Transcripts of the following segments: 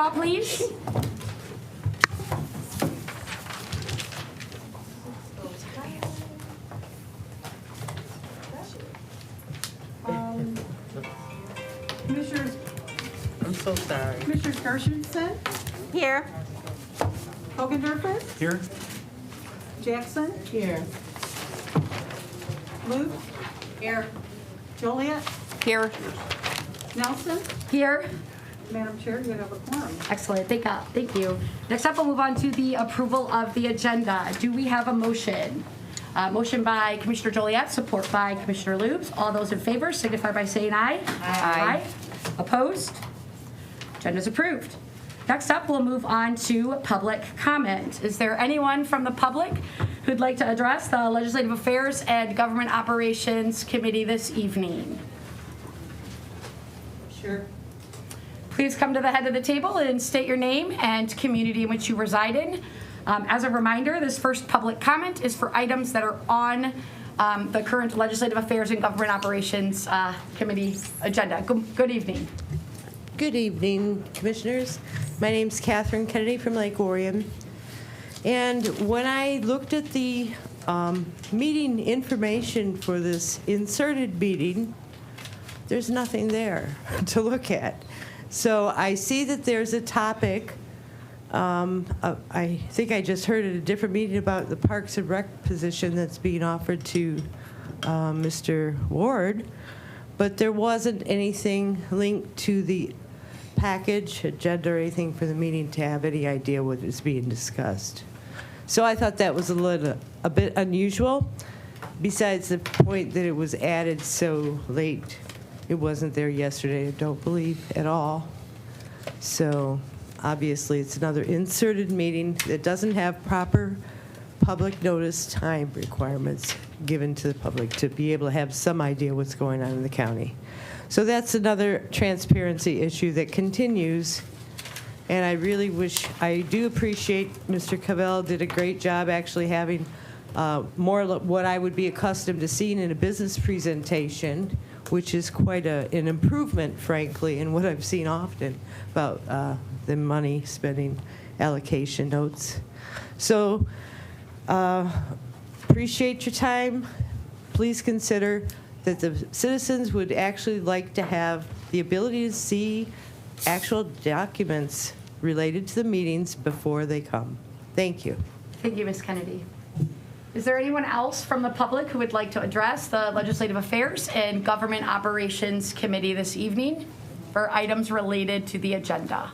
call, please. Commissioners, I'm so sorry. Commissioners Gershenson, Here. Hogendorfer, Here? Jackson, Here. Luke, Here. Joliet, Here. Nelson. Here. Madam Chair, you have a quorum. Excellent. Thank you. Next up, we'll move on to the approval of the agenda. Do we have a motion? Motion by Commissioner Joliet, support by Commissioner Lubes. All those in favor signify by saying aye. Aye. Opposed? Agenda's approved. Next up, we'll move on to public comment. Is there anyone from the public who'd like to address the Legislative Affairs and Government Operations Committee this evening? Sure. Please come to the head of the table and state your name and community in which you reside in. As a reminder, this first public comment is for items that are on the current Legislative Affairs and Government Operations Committee agenda. Good evening. Good evening, Commissioners. My name's Catherine Kennedy from Lake Orion. And when I looked at the meeting information for this inserted meeting, there's nothing there to look at. So I see that there's a topic. I think I just heard at a different meeting about the Parks and Rec position that's being offered to Mr. Ward, but there wasn't anything linked to the package, agenda, or anything for the meeting to have any idea what is being discussed. So I thought that was a bit unusual, besides the point that it was added so late. It wasn't there yesterday, I don't believe, at all. So obviously, it's another inserted meeting that doesn't have proper public notice time requirements given to the public to be able to have some idea what's going on in the county. So that's another transparency issue that continues. And I really wish, I do appreciate Mr. Cavell did a great job actually having more what I would be accustomed to seeing in a business presentation, which is quite an improvement, frankly, in what I've seen often about the money spending allocation notes. So appreciate your time. Please consider that the citizens would actually like to have the ability to see actual documents related to the meetings before they come. Thank you. Thank you, Ms. Kennedy. Is there anyone else from the public who would like to address the Legislative Affairs and Government Operations Committee this evening for items related to the agenda?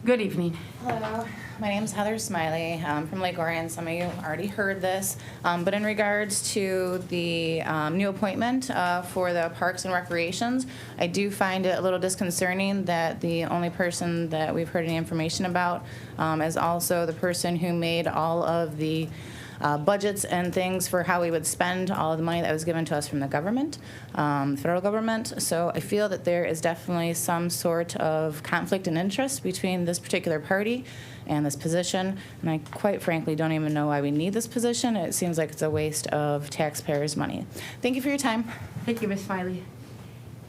Good evening. Hello, my name is Heather Smiley. I'm from Lake Orion. Some of you already heard this. But in regards to the new appointment for the Parks and Recreations, I do find it a little disconcerting that the only person that we've heard any information about is also the person who made all of the budgets and things for how we would spend all of the money that was given to us from the government, federal government. So I feel that there is definitely some sort of conflict in interest between this particular party and this position. And I quite frankly don't even know why we need this position. It seems like it's a waste of taxpayers' money. Thank you for your time. Thank you, Ms. Smiley.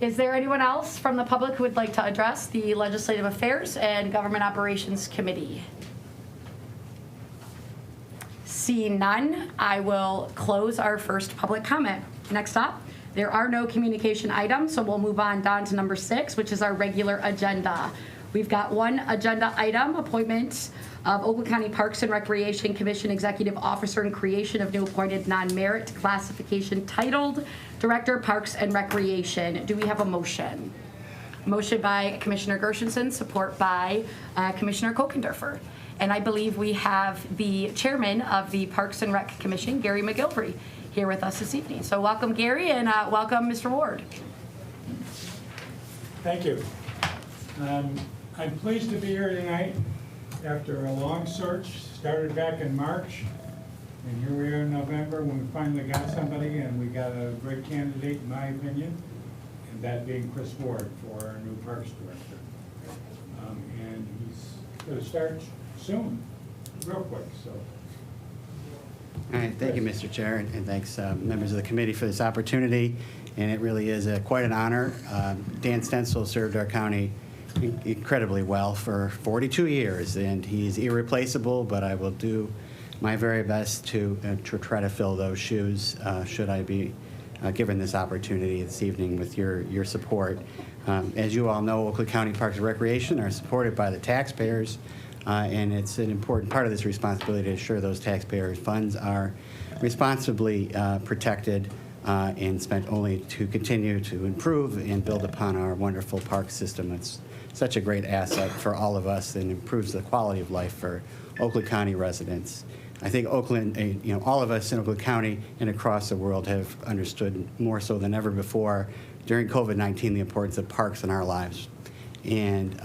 Is there anyone else from the public who would like to address the Legislative Affairs and Government Operations Committee? Seeing none, I will close our first public comment. Next up, there are no communication items, so we'll move on down to number 6, which is our regular agenda. We've got one agenda item, appointment of Oakland County Parks and Recreation Commission Executive Officer and creation of new appointed non-merit classification titled Director, Parks and Recreation. Do we have a motion? Motion by Commissioner Gershenson, support by Commissioner Kokendorfer. And I believe we have the chairman of the Parks and Rec Commission, Gary McGilvery, here with us this evening. So welcome, Gary, and welcome, Mr. Ward. Thank you. I'm pleased to be here tonight after a long search, started back in March, and here we are in November when we finally got somebody, and we got a great candidate, in my opinion, and that being Chris Ward for our new Parks Director. And he's going to start soon, real quick, so. All right, thank you, Mr. Chair, and thanks, members of the committee, for this opportunity. And it really is quite an honor. Dan Stencil served our county incredibly well for 42 years, and he's irreplaceable, but I will do my very best to try to fill those shoes should I be given this opportunity this evening with your support. As you all know, Oakland County Parks and Recreation are supported by the taxpayers, and it's an important part of this responsibility to ensure those taxpayers' funds are responsibly protected and spent only to continue to improve and build upon our wonderful park system. It's such a great asset for all of us and improves the quality of life for Oakland County residents. I think Oakland, all of us in Oakland County and across the world have understood more so than ever before during COVID-19 the importance of parks in our lives. And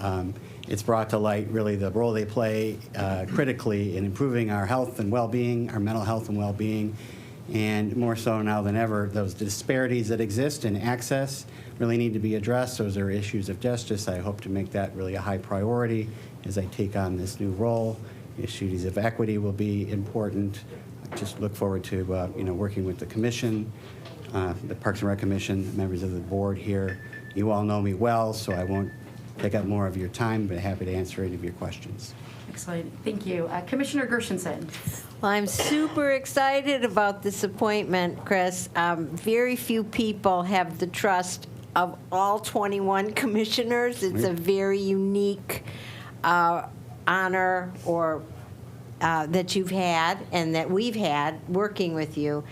it's brought to light really the role they play critically in improving our health and well-being, our mental health and well-being, and more so now than ever, those disparities that exist in access really need to be addressed. Those are issues of justice. I hope to make that really a high priority as I take on this new role. Issues of equity will be important. I just look forward to working with the commission, the Parks and Rec Commission, members of the board here. You all know me well, so I won't take up more of your time, but happy to answer any of your questions. Excellent. Thank you. Commissioner Gershenson. Well, I'm super excited about this appointment, Chris. Very few people have the trust of all 21 commissioners. It's a very unique honor or that you've had and that we've had working with you.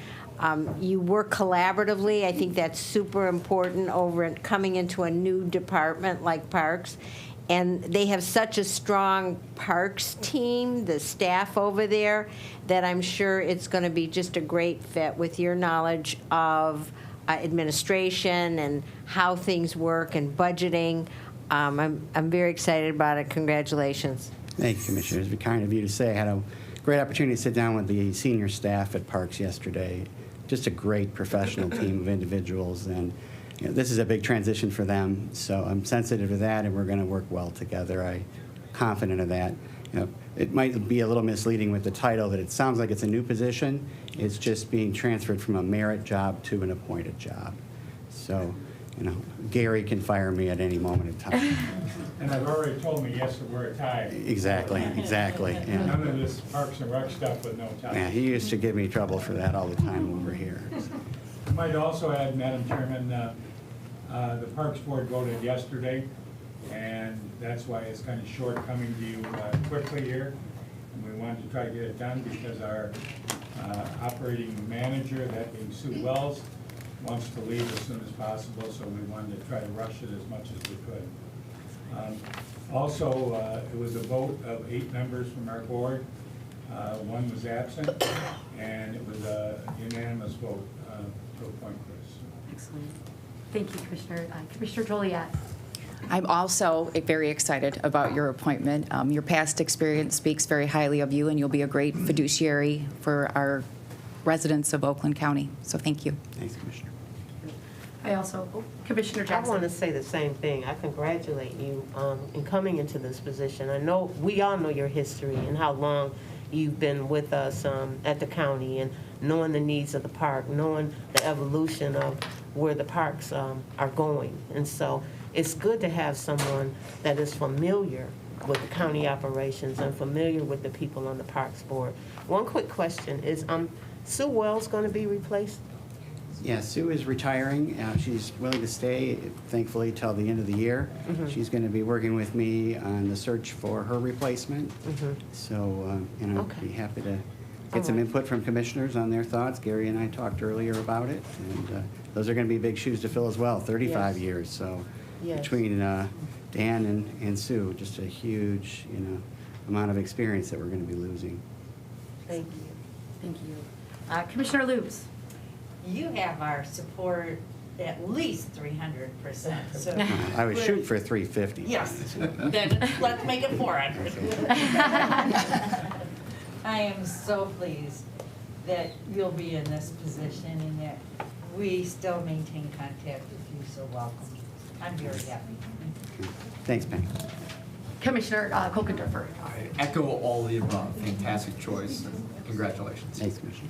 You work collaboratively. I think that's super important coming into a new department like Parks. And they have such a strong Parks team, the staff over there, that I'm sure it's going to be just a great fit with your knowledge of administration and how things work and budgeting. I'm very excited about it. Congratulations. Thank you, Commissioner. It's kind of you to say. I had a great opportunity to sit down with the senior staff at Parks yesterday. Just a great professional team of individuals, and this is a big transition for them, so I'm sensitive to that, and we're going to work well together. I'm confident of that. It might be a little misleading with the title that it sounds like it's a new position. It's just being transferred from a merit job to an appointed job. So, Gary can fire me at any moment in time. And I've already told me yes to wear a tie. Exactly. Yeah. None of this Parks and Rec stuff with no tie. Yeah, he used to give me trouble for that all the time over here. I might also add, Madam Chairman, the Parks Board voted yesterday, and that's why it's kind of short coming to you quickly here. And we wanted to try to get it done because our operating manager, that being Sue Wells, wants to leave as soon as possible, so we wanted to try to rush it as much as we could. Also, it was a vote of 8 members from our board. 1 was absent, and it was a unanimous vote to appoint Chris. Excellent. Thank you, Commissioner. Commissioner Joliet. I'm also very excited about your appointment. Your past experience speaks very highly of you, and you'll be a great fiduciary for our residents of Oakland County. So thank you. Thanks, Commissioner. Commissioner I Jackson. want to say the same thing. I congratulate you in coming into this position. I know we all know your history and how long you've been with us at the county, and knowing the needs of the park, knowing the evolution of where the parks are going. And so it's good to have someone that is familiar with the county operations and familiar with the people on the Parks Board. One quick question is, Sue Wells going to be replaced? Yeah, Sue is retiring. She's willing to stay, thankfully, till the end of the year. Mm-hmm. She's going to be working with me on the search for her replacement. Mm-hmm. So, Okay. be happy to get some input from commissioners on their thoughts. Gary and I talked earlier about it, and those are going to be big shoes to fill as well, 35 Yes. years. So Yes. between Dan and Sue, just a huge, amount of experience that we're going to be losing. Thank you. Thank you. Commissioner Lubes. You have our support at least 300%. So I was shooting for 350. yes, then let's make it 400. I am so pleased that you'll be in this position and that we still maintain contact with you. So welcome. I'm very happy. Thanks, Penny. Commissioner Kokendorfer. I echo all the above. Fantastic choice, and congratulations. Thanks, Commissioner.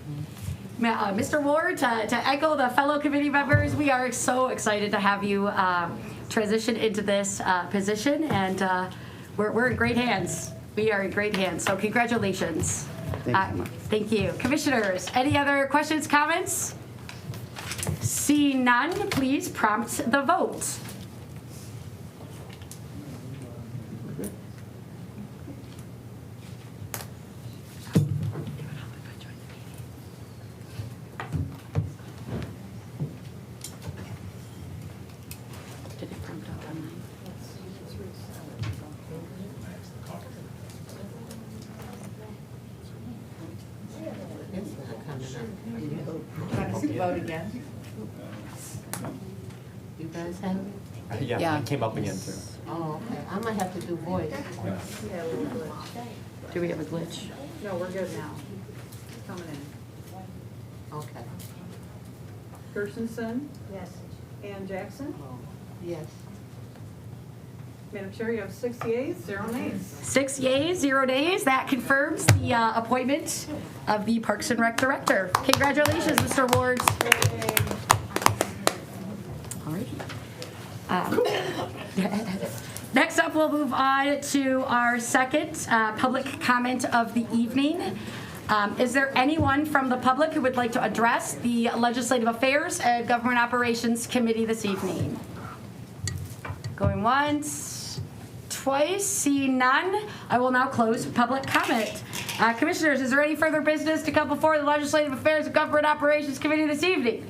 Mr. Ward, to echo the fellow committee members, we are so excited to have you transition into this position, and we're in great hands. We are in great hands, so congratulations. Thank you so much. Thank you. Commissioners, any other questions, comments? Seeing none, please prompt the vote. Did it prompt out online? It's not coming up. Vote again. You guys have it? Yeah. it came up again, too. Oh, okay. I might have to do voice. Do we have a glitch? No, we're good now. Coming in. Okay. Gershenson? Yes. Ann Jackson? Yes. Madam Chair, you have 6 yeas, 0 nays. 6 yeas, 0 nays. That confirms the appointment of the Parks and Rec Director. Congratulations, Mr. Ward. All right. Next up, we'll move on to our second public comment of the evening. Is there anyone from the public who would like to address the Legislative Affairs and Government Operations Committee this evening? Going once, twice, seeing none, I will now close public comment. Commissioners, is there any further business to come before the Legislative Affairs and Government Operations Committee this evening?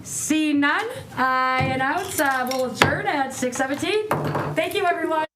Seeing none, I announce we'll adjourn at 6:17. Thank you, everyone.